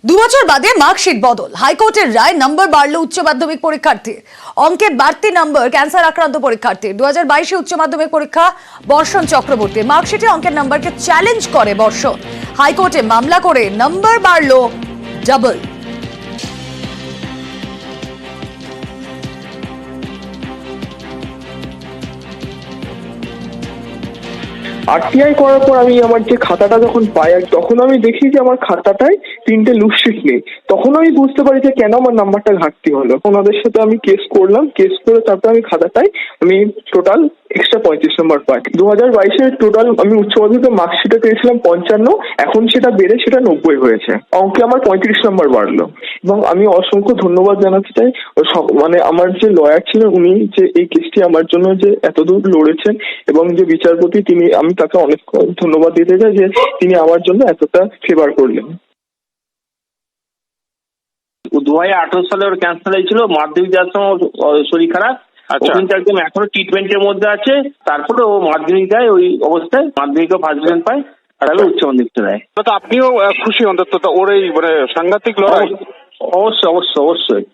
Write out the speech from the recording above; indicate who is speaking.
Speaker 1: দুবছর বাদে মার্কশিট বদল, হাইকোর্টের রায়, নম্বর বাড়ল উচ্চ মাধ্যমিক পরীক্ষার্থী। অঙ্কে বাড়তি নম্বর ক্যান্সার আক্রান্ত পরীক্ষার্থী। 2022-এ উচ্চ মাধ্যমিক পরীক্ষা বর্ষণ চক্রবর্তী। মার্কশিটে অঙ্কের নম্বরকে চ্যালেঞ্জ করে বর্ষণ। হাইকোর্টে মামলা করে নম্বর বাড়ল ডাবল।
Speaker 2: আরটিআই করার পর আমি আমার যে খাতাটা যখন পাই, তখন আমি দেখি যে আমার খাতাটায় 3টে লুকশিট নেই। তখন আমি বুঝতে পারি যে কেন আমার নাম্বারটা ঘাটতি হলো। ওনাদের সাথে আমি কেস করলাম, কেস করে তারপর আমি খাতাটায় আমি টোটাল এক্সট্রা 35 নম্বর পাই। 2022-এর টোটাল আমি উচ্চ মাধ্যমিকের মার্কশিটে পেয়েছিলাম 55, এখন সেটা বেড়ে সেটা 90 হয়েছে। অঙ্কে আমার 35 নম্বর বাড়লো। এবং আমি অসংখ্য ধন্যবাদ জানাতে চাই মানে আমার যে লয়ার ছিলেন, উনি যে এই কেসটি আমার জন্য যে এতদূর লড়েছেন, এবং যে বিচারপতি তিনি, আমি তাকে অনেক ধন্যবাদ দিতে চাই যে তিনি আমার জন্য এতটা ফেভার করলেন।
Speaker 3: 2018 সালে ওর ক্যান্সার হয়েছিল, মাধ্যমিক দেওয়ার সময় ওর শরীর খারাপ। কিন্তু একদম এখনো ট্রিটমেন্টের মধ্যে আছে। তারপরে ও মাধ্যমিক দেয়, ওই অবস্থায় মাধ্যমিকও ফার্স্ট ডিভিশন পায়, তাহলে উচ্চ মাধ্যমিক দেয়।
Speaker 4: তো আপনিও খুশি অন্তত ওর এই মানে সাংঘাতিক লড়াই?
Speaker 3: অবশ্যই অবশ্যই অবশ্যই।